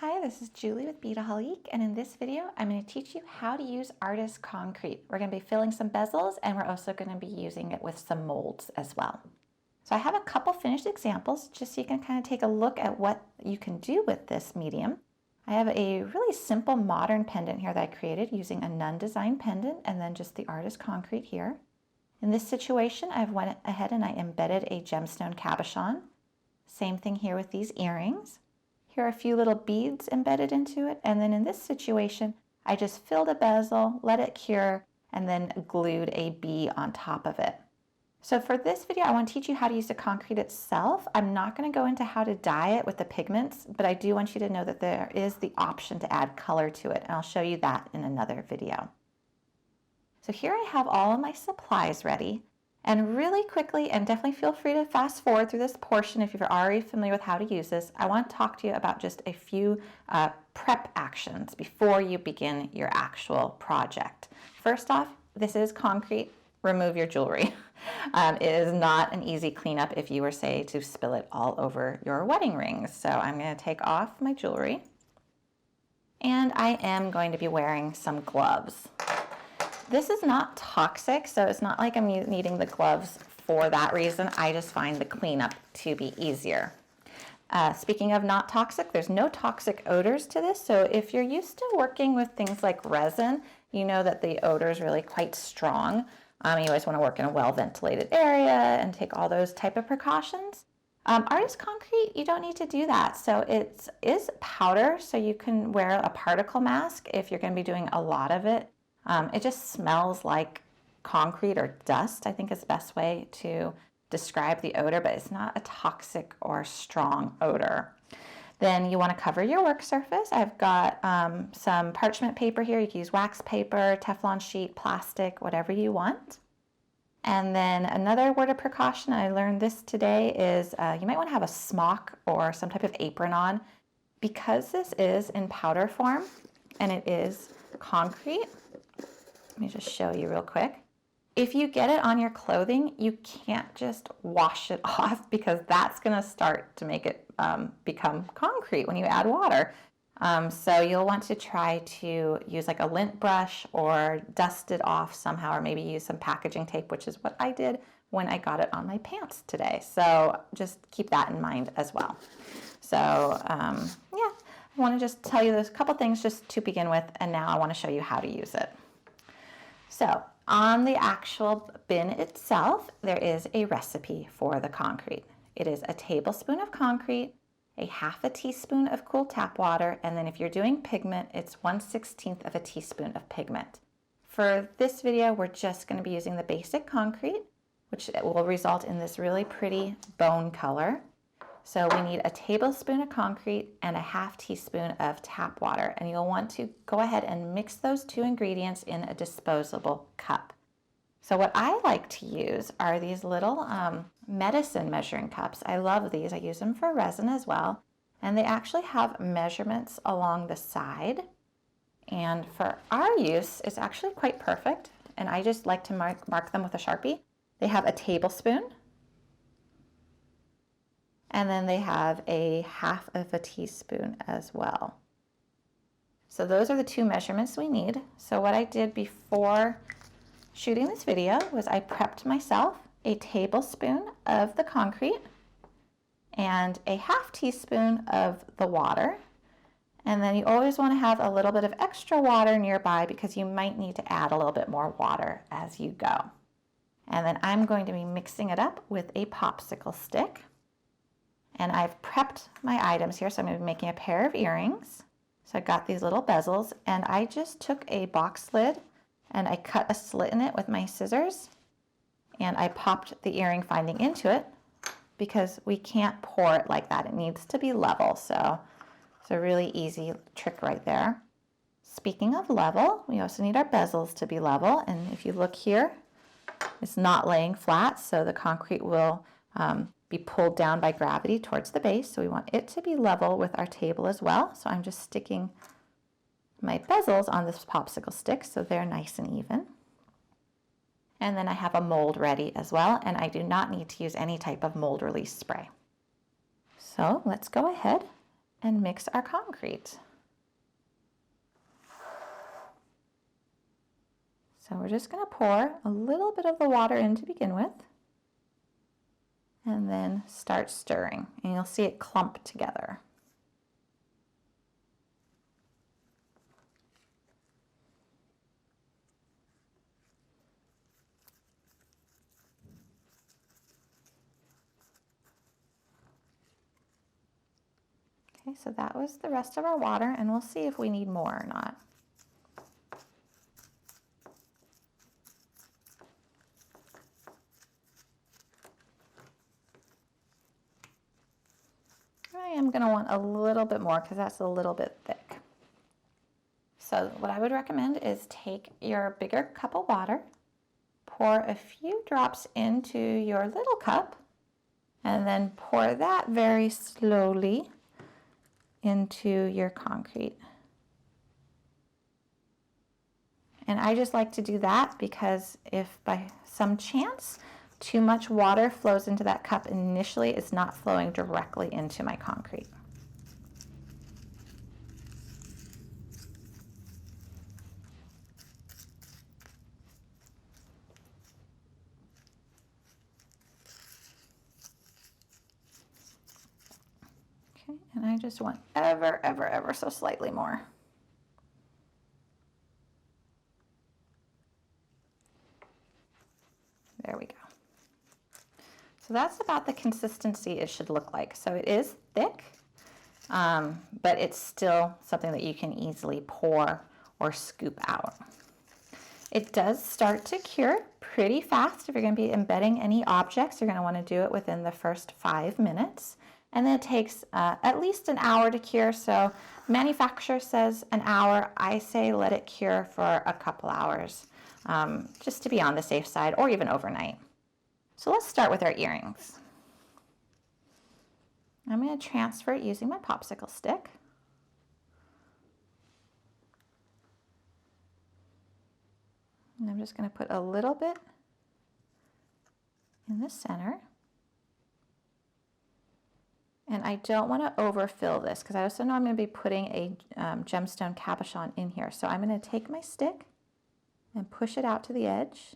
Hi, this is Julie with Bezel, and in this video, I'm going to teach you how to use artist concrete. We're going to be filling some bezels, and we're also going to be using it with some molds as well. So I have a couple finished examples, just so you can kind of take a look at what you can do with this medium. I have a really simple modern pendant here that I created using a Nunn design pendant, and then just the artist concrete here. In this situation, I've went ahead and I embedded a gemstone cabochon. Same thing here with these earrings. Here are a few little beads embedded into it, and then in this situation, I just filled a bezel, let it cure, and then glued a bee on top of it. So for this video, I want to teach you how to use the concrete itself. I'm not going to go into how to dye it with the pigments, but I do want you to know that there is the option to add color to it, and I'll show you that in another video. So here I have all of my supplies ready. And really quickly, and definitely feel free to fast forward through this portion if you're already familiar with how to use this, I want to talk to you about just a few prep actions before you begin your actual project. First off, this is concrete. Remove your jewelry. It is not an easy cleanup if you were, say, to spill it all over your wedding rings. So I'm going to take off my jewelry. And I am going to be wearing some gloves. This is not toxic, so it's not like I'm needing the gloves for that reason. I just find the cleanup to be easier. Speaking of not toxic, there's no toxic odors to this, so if you're used to working with things like resin, you know that the odor is really quite strong. You always want to work in a well-ventilated area and take all those type of precautions. Artist concrete, you don't need to do that. So it is powder, so you can wear a particle mask if you're going to be doing a lot of it. It just smells like concrete or dust, I think is the best way to describe the odor, but it's not a toxic or strong odor. Then you want to cover your work surface. I've got some parchment paper here. You can use wax paper, Teflon sheet, plastic, whatever you want. And then another word of precaution, I learned this today, is you might want to have a smock or some type of apron on. Because this is in powder form and it is concrete, let me just show you real quick. If you get it on your clothing, you can't just wash it off because that's going to start to make it become concrete when you add water. So you'll want to try to use like a lint brush or dust it off somehow, or maybe use some packaging tape, which is what I did when I got it on my pants today. So just keep that in mind as well. So yeah, I want to just tell you this couple things just to begin with, and now I want to show you how to use it. So on the actual bin itself, there is a recipe for the concrete. It is a tablespoon of concrete, a half a teaspoon of cool tap water, and then if you're doing pigment, it's 1/16 of a teaspoon of pigment. For this video, we're just going to be using the basic concrete, which will result in this really pretty bone color. So we need a tablespoon of concrete and a half teaspoon of tap water. And you'll want to go ahead and mix those two ingredients in a disposable cup. So what I like to use are these little medicine measuring cups. I love these. I use them for resin as well. And they actually have measurements along the side. And for our use, it's actually quite perfect. And I just like to mark them with a Sharpie. They have a tablespoon. And then they have a half of a teaspoon as well. So those are the two measurements we need. So what I did before shooting this video was I prepped myself a tablespoon of the concrete and a half teaspoon of the water. And then you always want to have a little bit of extra water nearby because you might need to add a little bit more water as you go. And then I'm going to be mixing it up with a popsicle stick. And I've prepped my items here, so I'm going to be making a pair of earrings. So I got these little bezels, and I just took a box lid and I cut a slit in it with my scissors, and I popped the earring finding into it because we can't pour it like that. It needs to be level, so it's a really easy trick right there. Speaking of level, we also need our bezels to be level, and if you look here, it's not laying flat, so the concrete will be pulled down by gravity towards the base, so we want it to be level with our table as well. So I'm just sticking my bezels on this popsicle stick so they're nice and even. And then I have a mold ready as well, and I do not need to use any type of mold release spray. So let's go ahead and mix our concrete. So we're just going to pour a little bit of the water in to begin with, and then start stirring, and you'll see it clump together. Okay, so that was the rest of our water, and we'll see if we need more or not. I am going to want a little bit more because that's a little bit thick. So what I would recommend is take your bigger cup of water, pour a few drops into your little cup, and then pour that very slowly into your concrete. And I just like to do that because if by some chance too much water flows into that cup initially, it's not flowing directly into my concrete. Okay, and I just want ever so slightly more. There we go. So that's about the consistency it should look like. So it is thick, but it's still something that you can easily pour or scoop out. It does start to cure pretty fast. If you're going to be embedding any objects, you're going to want to do it within the first 5 minutes. And then it takes at least an hour to cure. So manufacturer says an hour. I say let it cure for a couple hours, just to be on the safe side, or even overnight. So let's start with our earrings. I'm going to transfer it using my popsicle stick. And I'm just going to put a little bit in the center. And I don't want to overfill this because I also know I'm going to be putting a gemstone cabochon in here. So I'm going to take my stick and push it out to the edge.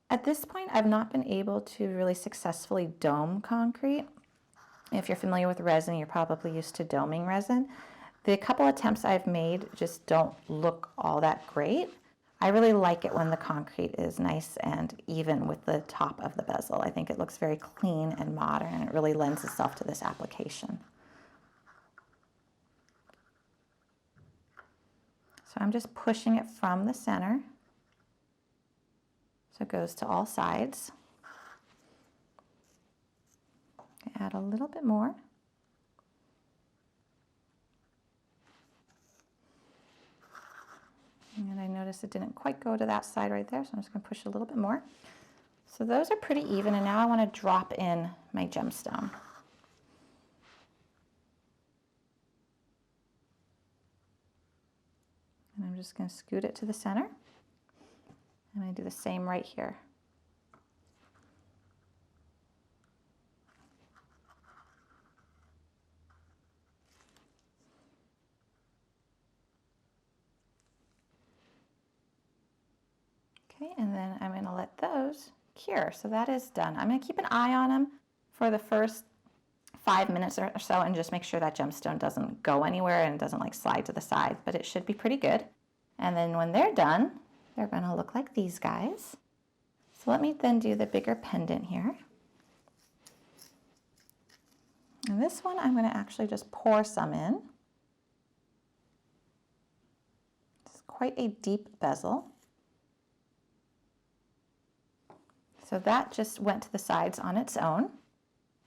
At this point, I've not been able to really successfully dome concrete. If you're familiar with resin, you're probably used to doming resin. The couple attempts I've made just don't look all that great. I really like it when the concrete is nice and even with the top of the bezel. I think it looks very clean and modern, and it really lends itself to this application. So I'm just pushing it from the center. So it goes to all sides. Add a little bit more. And I noticed it didn't quite go to that side right there, so I'm just going to push a little bit more. So those are pretty even, and now I want to drop in my gemstone. And I'm just going to scoot it to the center. I'm going to do the same right here. Okay, and then I'm going to let those cure. So that is done. I'm going to keep an eye on them for the first 5 minutes or so and just make sure that gemstone doesn't go anywhere and doesn't like slide to the side, but it should be pretty good. And then when they're done, they're going to look like these guys. So let me then do the bigger pendant here. And this one I'm going to actually just pour some in. It's quite a deep bezel. So that just went to the sides on its own.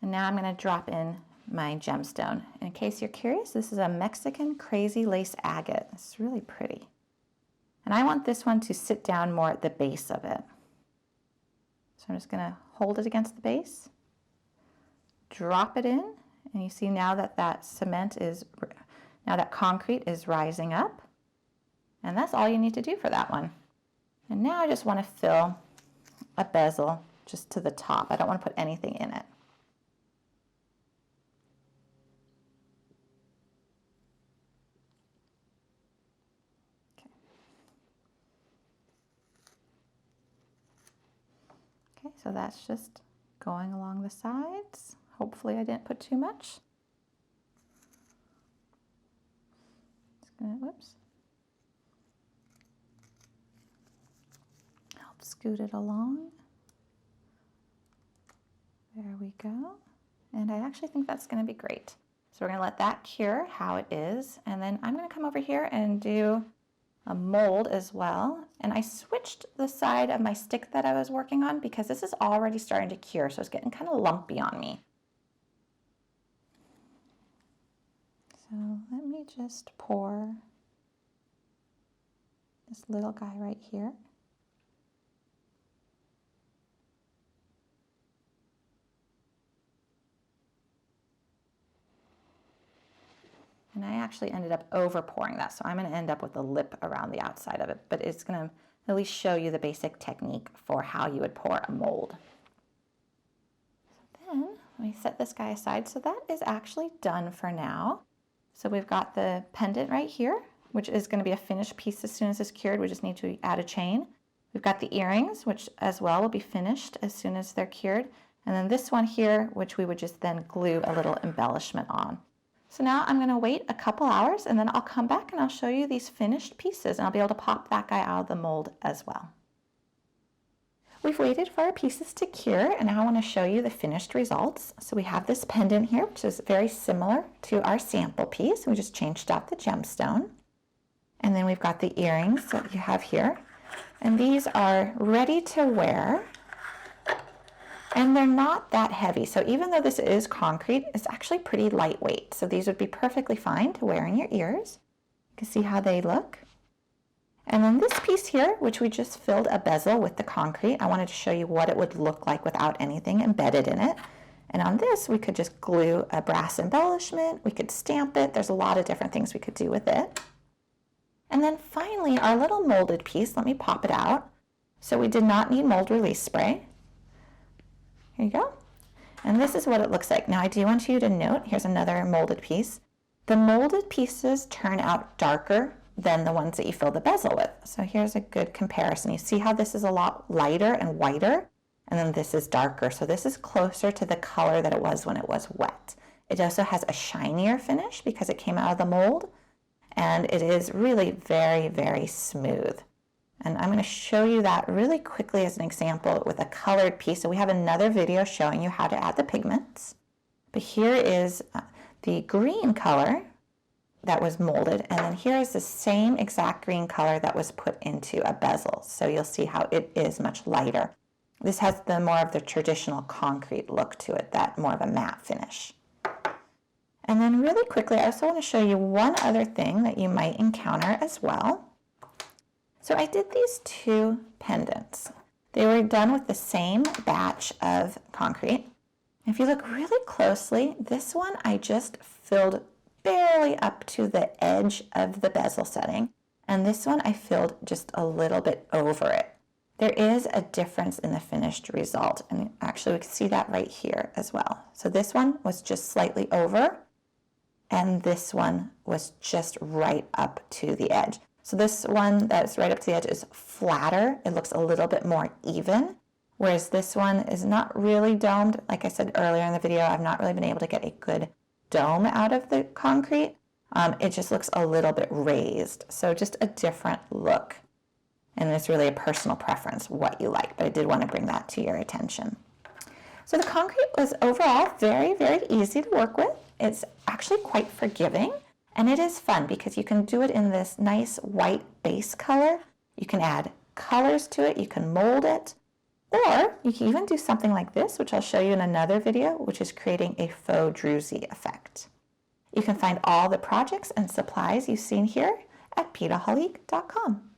And now I'm going to drop in my gemstone. In case you're curious, this is a Mexican crazy lace agate. It's really pretty. And I want this one to sit down more at the base of it. So I'm just going to hold it against the base drop it in, and you see now that that concrete is rising up. And that's all you need to do for that one. And now I just want to fill a bezel just to the top. I don't want to put anything in it. Okay, so that's just going along the sides. Hopefully I didn't put too much. Whoops. Help scoot it along. There we go. And I actually think that's going to be great. So we're going to let that cure how it is. And then I'm going to come over here and do a mold as well. And I switched the side of my stick that I was working on because this is already starting to cure. So it's getting kind of lumpy on me. So let me just pour this little guy right here. And I actually ended up over pouring that, so I'm going to end up with a lip around the outside of it, but it's going to at least show you the basic technique for how you would pour a mold. So then let me set this guy aside. So that is actually done for now. So we've got the pendant right here, which is going to be a finished piece as soon as it's cured. We just need to add a chain. We've got the earrings, which as well will be finished as soon as they're cured. And then this one here, which we would just then glue a little embellishment on. So now I'm going to wait a couple hours and then I'll come back and I'll show you these finished pieces and I'll be able to pop that guy out of the mold as well. We've waited for our pieces to cure and now I want to show you the finished results. So we have this pendant here, which is very similar to our sample piece. We just changed out the gemstone. And then we've got the earrings that you have here. And these are ready to wear. And they're not that heavy. So even though this is concrete, it's actually pretty lightweight. So these would be perfectly fine to wear in your ears. You can see how they look. And then this piece here, which we just filled a bezel with the concrete, I wanted to show you what it would look like without anything embedded in it. And on this, we could just glue a brass embellishment. We could stamp it. There's a lot of different things we could do with it. And then finally, our little molded piece, let me pop it out. So we did not need mold release spray. Here you go. And this is what it looks like. Now I do want you to note, here's another molded piece. The molded pieces turn out darker than the ones that you fill the bezel with. So here's a good comparison. You see how this is a lot lighter and whiter, and then this is darker. So this is closer to the color that it was when it was wet. It also has a shinier finish because it came out of the mold, and it is really very, very smooth. And I'm going to show you that really quickly as an example with a colored piece. So we have another video showing you how to add the pigments. But here is the green color that was molded, and then here is the same exact green color that was put into a bezel. So you'll see how it is much lighter. This has the more of the traditional concrete look to it, that more of a matte finish. And then really quickly, I also want to show you one other thing that you might encounter as well. So I did these two pendants. They were done with the same batch of concrete. If you look really closely, this one I just filled barely up to the edge of the bezel setting, and this one I filled just a little bit over it. There is a difference in the finished result, and actually we can see that right here as well. So this one was just slightly over, and this one was just right up to the edge. So this one that's right up to the edge is flatter. It looks a little bit more even, whereas this one is not really domed. Like I said earlier in the video, I've not really been able to get a good dome out of the concrete. It just looks a little bit raised. So just a different look. And it's really a personal preference, what you like, but I did want to bring that to your attention. So the concrete was overall very, very easy to work with. It's actually quite forgiving, and it is fun because you can do it in this nice white base color. You can add colors to it, you can mold it, or you can even do something like this, which I'll show you in another video, which is creating a faux druzy effect. You can find all the projects and supplies you've seen here at PetaHolique.com.